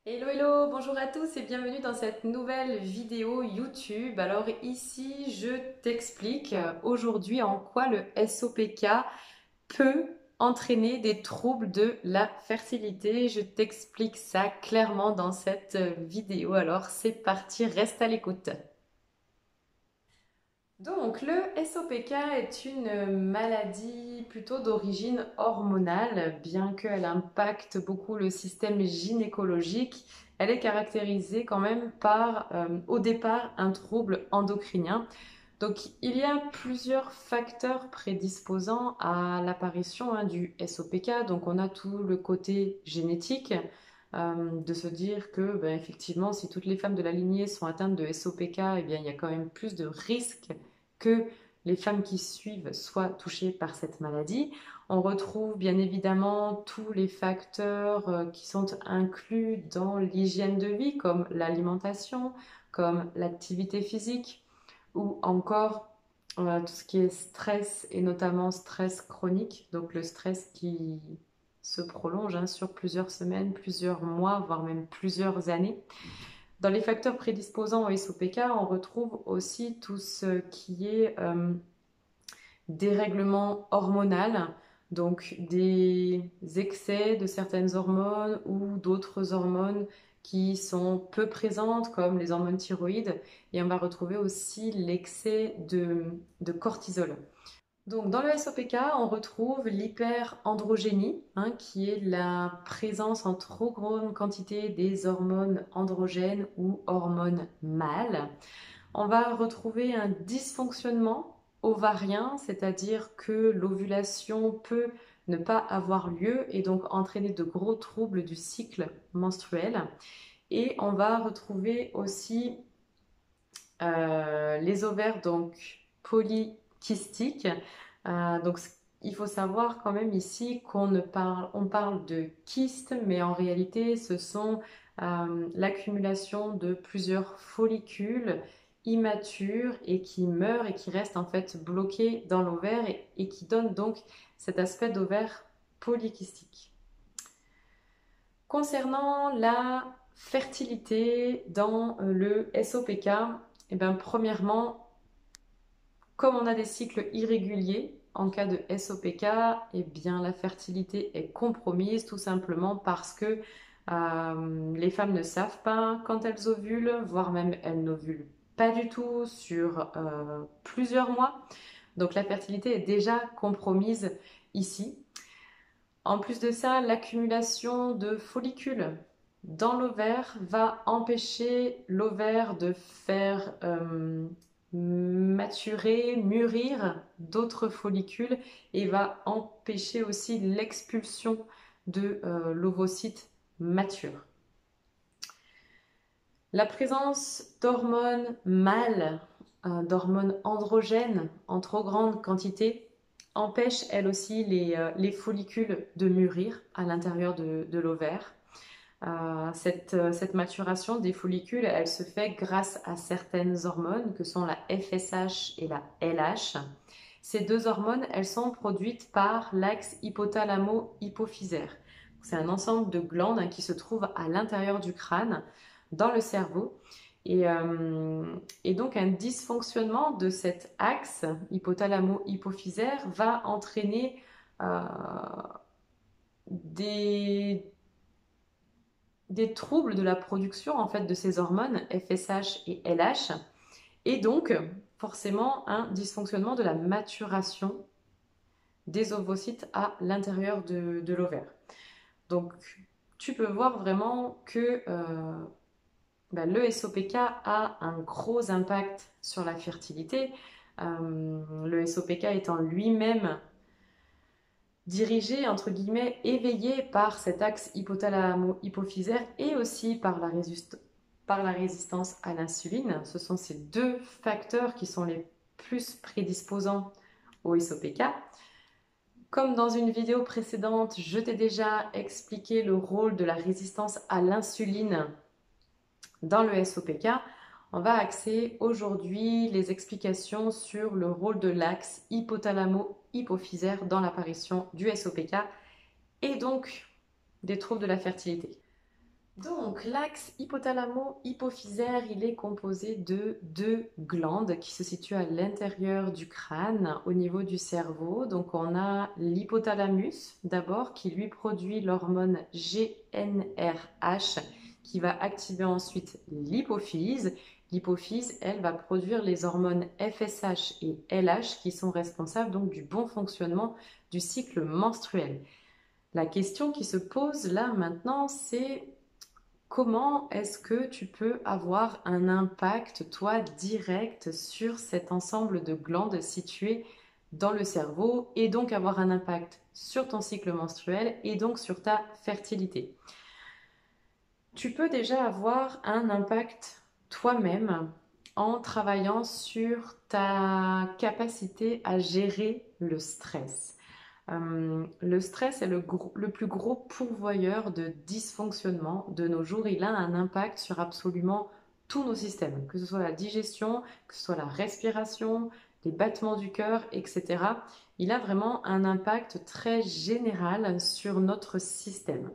Hello hello, bonjour à tous et bienvenue dans cette nouvelle vidéo YouTube. Alors ici, je t'explique aujourd'hui en quoi le SOPK peut entraîner des troubles de la fertilité. Je t'explique ça clairement dans cette vidéo. Alors c'est parti, reste à l'écoute. Donc, le SOPK est une maladie plutôt d'origine hormonale, bien qu'elle impacte beaucoup le système gynécologique. Elle est caractérisée quand même par, au départ, un trouble endocrinien. Donc, il y a plusieurs facteurs prédisposants à l'apparition du SOPK. Donc, on a tout le côté génétique, de se dire que, ben, effectivement, si toutes les femmes de la lignée sont atteintes de SOPK, eh bien, il y a quand même plus de risques que les femmes qui suivent soient touchées par cette maladie. On retrouve bien évidemment tous les facteurs qui sont inclus dans l'hygiène de vie, comme l'alimentation, comme l'activité physique, ou encore tout ce qui est stress, et notamment stress chronique, donc le stress qui se prolonge sur plusieurs semaines, plusieurs mois, voire même plusieurs années. Dans les facteurs prédisposants au SOPK, on retrouve aussi tout ce qui est dérèglement hormonal, donc des excès de certaines hormones ou d'autres hormones qui sont peu présentes, comme les hormones thyroïdes, et on va retrouver aussi l'excès de cortisol. Donc, dans le SOPK, on retrouve l'hyperandrogénie, qui est la présence en trop grande quantité des hormones androgènes ou hormones mâles. On va retrouver un dysfonctionnement ovarien, c'est-à-dire que l'ovulation peut ne pas avoir lieu et donc entraîner de gros troubles du cycle menstruel. Et on va retrouver aussi les ovaires donc polykystiques. Donc il faut savoir quand même ici on parle de kystes, mais en réalité ce sont l'accumulation de plusieurs follicules immatures et qui meurent et qui restent en fait bloqués dans l'ovaire et qui donnent donc cet aspect d'ovaire polykystique. Concernant la fertilité dans le SOPK, eh bien, premièrement, comme on a des cycles irréguliers, en cas de SOPK, eh bien, la fertilité est compromise tout simplement parce que les femmes ne savent pas quand elles ovulent, voire même elles n'ovulent pas du tout sur plusieurs mois. Donc la fertilité est déjà compromise ici. En plus de ça, l'accumulation de follicules dans l'ovaire va empêcher l'ovaire de faire maturer, mûrir d'autres follicules et va empêcher aussi l'expulsion de l'ovocyte mature. La présence d'hormones mâles, d'hormones androgènes en trop grande quantité, empêche elle aussi les follicules de mûrir à l'intérieur de l'ovaire. Cette maturation des follicules, elle se fait grâce à certaines hormones que sont la FSH et la LH. Ces deux hormones, elles sont produites par l'axe hypothalamo-hypophysaire. C'est un ensemble de glandes qui se trouvent à l'intérieur du crâne, dans le cerveau. Et donc un dysfonctionnement de cet axe hypothalamo-hypophysaire va entraîner euh, des, des troubles de la production en fait de ces hormones FSH et LH et donc forcément un dysfonctionnement de la maturation des ovocytes à l'intérieur de l'ovaire. Donc tu peux voir vraiment que le SOPK a un gros impact sur la fertilité. Le SOPK étant lui-même dirigé, entre guillemets, éveillé par cet axe hypothalamo-hypophysaire et aussi par la résistance à l'insuline. Ce sont ces deux facteurs qui sont les plus prédisposants au SOPK. Comme dans une vidéo précédente, je t'ai déjà expliqué le rôle de la résistance à l'insuline dans le SOPK. On va axer aujourd'hui les explications sur le rôle de l'axe hypothalamo-hypophysaire dans l'apparition du SOPK et donc des troubles de la fertilité. Donc, l'axe hypothalamo-hypophysaire, il est composé de deux glandes qui se situent à l'intérieur du crâne, au niveau du cerveau. Donc, on a l'hypothalamus, d'abord, qui lui produit l'hormone GnRH, qui va activer ensuite l'hypophyse. L'hypophyse, elle, va produire les hormones FSH et LH, qui sont responsables donc du bon fonctionnement du cycle menstruel. La question qui se pose là maintenant, c'est comment est-ce que tu peux avoir un impact, toi, direct sur cet ensemble de glandes situées dans le cerveau et donc avoir un impact sur ton cycle menstruel et donc sur ta fertilité? Tu peux déjà avoir un impact toi-même en travaillant sur ta capacité à gérer le stress. Le stress est le plus gros pourvoyeur de dysfonctionnement de nos jours. Il a un impact sur absolument tous nos systèmes, que ce soit la digestion, que ce soit la respiration, les battements du cœur, etc. Il a vraiment un impact très général sur notre système.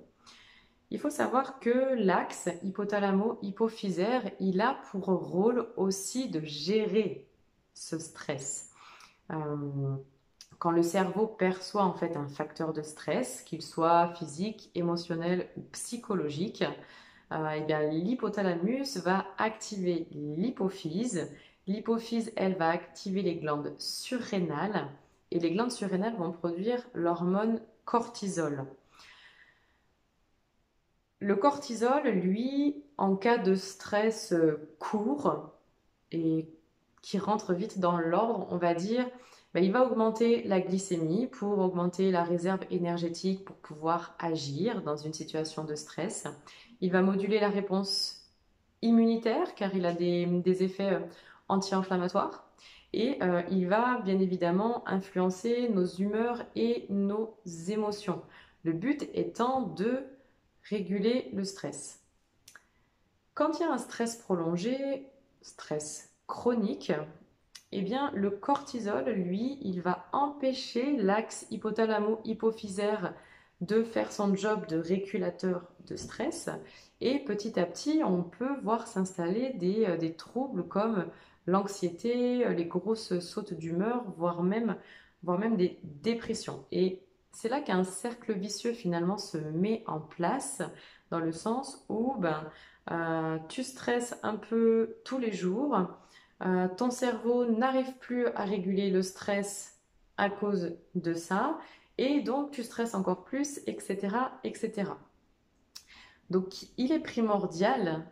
Il faut savoir que l'axe hypothalamo-hypophysaire, il a pour rôle aussi de gérer ce stress. Euh, Quand le cerveau perçoit en fait un facteur de stress, qu'il soit physique, émotionnel ou psychologique, eh bien, l'hypothalamus va activer l'hypophyse. L'hypophyse, elle va activer les glandes surrénales et les glandes surrénales vont produire l'hormone cortisol. Le cortisol, lui, en cas de stress court et qui rentre vite dans l'ordre, on va dire, ben, il va augmenter la glycémie pour augmenter la réserve énergétique pour pouvoir agir dans une situation de stress. Il va moduler la réponse immunitaire car il a des effets anti-inflammatoires. Et il va bien évidemment influencer nos humeurs et nos émotions. Le but étant de réguler le stress. Quand il y a un stress prolongé, stress chronique, eh bien, le cortisol, lui, il va empêcher l'axe hypothalamo-hypophysaire de faire son job de régulateur de stress. Et petit à petit, on peut voir s'installer des troubles comme l'anxiété, les grosses sautes d'humeur, voire même des dépressions. Et c'est là qu'un cercle vicieux finalement se met en place, dans le sens où tu stresses un peu tous les jours. Ton cerveau n'arrive plus à réguler le stress à cause de ça, et donc tu stresses encore plus, etc., etc. Donc il est primordial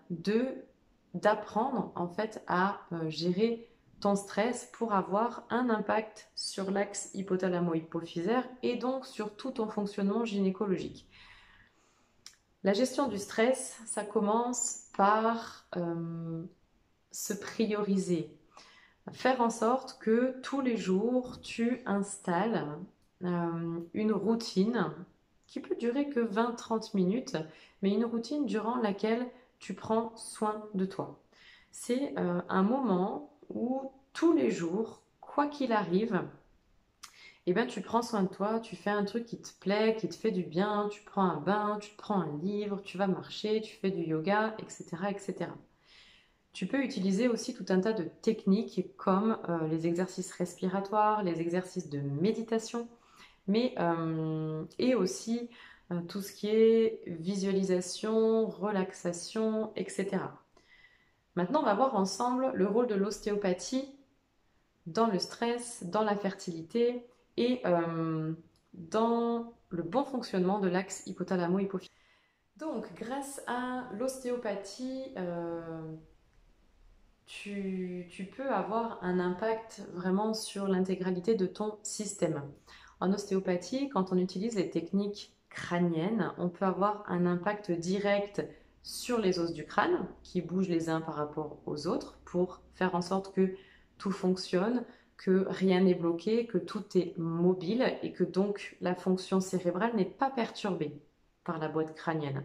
d'apprendre en fait à gérer ton stress pour avoir un impact sur l'axe hypothalamo-hypophysaire et donc sur tout ton fonctionnement gynécologique. La gestion du stress, ça commence par se prioriser. Faire en sorte que tous les jours, tu installes une routine qui peut durer que 20-30 minutes, mais une routine durant laquelle tu prends soin de toi. C'est un moment où tous les jours, quoi qu'il arrive, eh ben, tu prends soin de toi, tu fais un truc qui te plaît, qui te fait du bien, tu prends un bain, tu te prends un livre, tu vas marcher, tu fais du yoga, etc., etc. Tu peux utiliser aussi tout un tas de techniques comme les exercices respiratoires, les exercices de méditation, et aussi tout ce qui est visualisation, relaxation, etc. Maintenant, on va voir ensemble le rôle de l'ostéopathie dans le stress, dans la fertilité et dans le bon fonctionnement de l'axe hypothalamo-hypophysaire. Donc, grâce à l'ostéopathie, tu peux avoir un impact vraiment sur l'intégralité de ton système. En ostéopathie, quand on utilise les techniques crâniennes, on peut avoir un impact direct sur les os du crâne qui bougent les uns par rapport aux autres pour faire en sorte que tout fonctionne, que rien n'est bloqué, que tout est mobile et que donc la fonction cérébrale n'est pas perturbée par la boîte crânienne.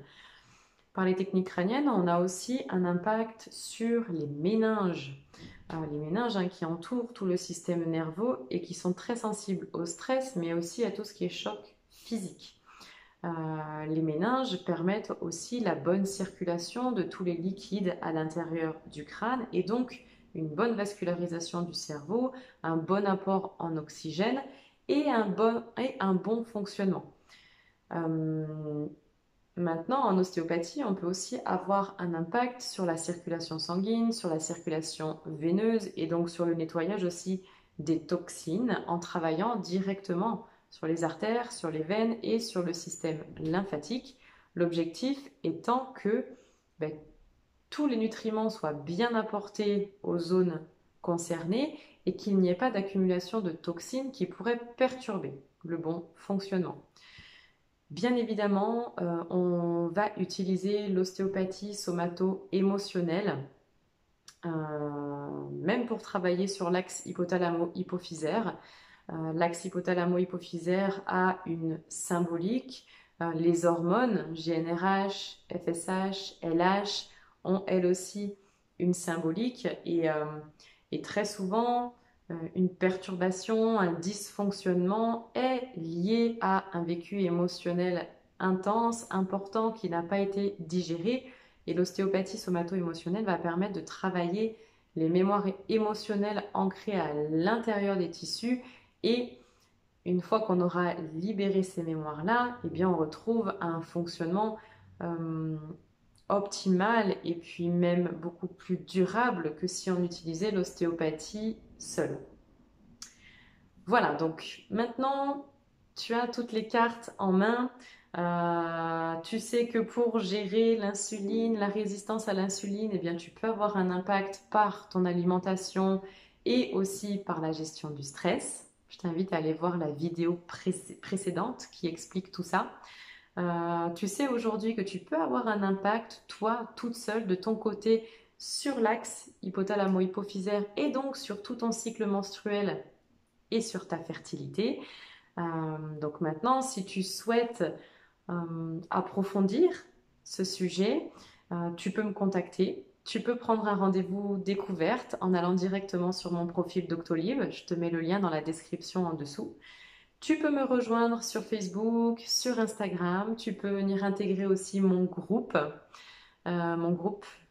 Par les techniques crâniennes, on a aussi un impact sur les méninges. Alors, les méninges qui entourent tout le système nerveux et qui sont très sensibles au stress, mais aussi à tout ce qui est choc physique. Les méninges permettent aussi la bonne circulation de tous les liquides à l'intérieur du crâne et donc une bonne vascularisation du cerveau, un bon apport en oxygène et un bon fonctionnement. Euh, Maintenant, en ostéopathie, on peut aussi avoir un impact sur la circulation sanguine, sur la circulation veineuse et donc sur le nettoyage aussi des toxines en travaillant directement sur les artères, sur les veines et sur le système lymphatique. L'objectif étant que ben, tous les nutriments soient bien apportés aux zones concernées et qu'il n'y ait pas d'accumulation de toxines qui pourraient perturber le bon fonctionnement. Bien évidemment, on va utiliser l'ostéopathie somato-émotionnelle, même pour travailler sur l'axe hypothalamo-hypophysaire. L'axe hypothalamo-hypophysaire a une symbolique. Les hormones GnRH, FSH, LH ont elles aussi une symbolique et très souvent une perturbation, un dysfonctionnement est lié à un vécu émotionnel intense, important, qui n'a pas été digéré. Et l'ostéopathie somato-émotionnelle va permettre de travailler les mémoires émotionnelles ancrées à l'intérieur des tissus. Et une fois qu'on aura libéré ces mémoires-là, eh bien on retrouve un fonctionnement optimal et puis même beaucoup plus durable que si on utilisait l'ostéopathie seule. Voilà, donc maintenant tu as toutes les cartes en main. Tu sais que pour gérer l'insuline, la résistance à l'insuline, eh bien, tu peux avoir un impact par ton alimentation et aussi par la gestion du stress. Je t'invite à aller voir la vidéo précédente qui explique tout ça. Tu sais aujourd'hui que tu peux avoir un impact, toi, toute seule, de ton côté, sur l'axe hypothalamo-hypophysaire et donc sur tout ton cycle menstruel et sur ta fertilité. Donc maintenant, si tu souhaites approfondir ce sujet, tu peux me contacter. Tu peux prendre un rendez-vous découverte en allant directement sur mon profil Doctolib. Je te mets le lien dans la description en dessous. Tu peux me rejoindre sur Facebook, sur Instagram. Tu peux venir intégrer aussi mon groupe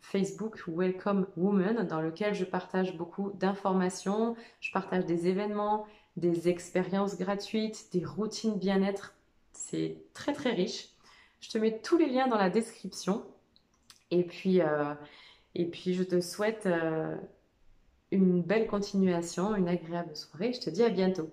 Facebook Welcome Woman, dans lequel je partage beaucoup d'informations. Je partage des événements, des expériences gratuites, des routines bien-être. C'est très très riche. Je te mets tous les liens dans la description. Et puis, je te souhaite une belle continuation, une agréable soirée. Je te dis à bientôt.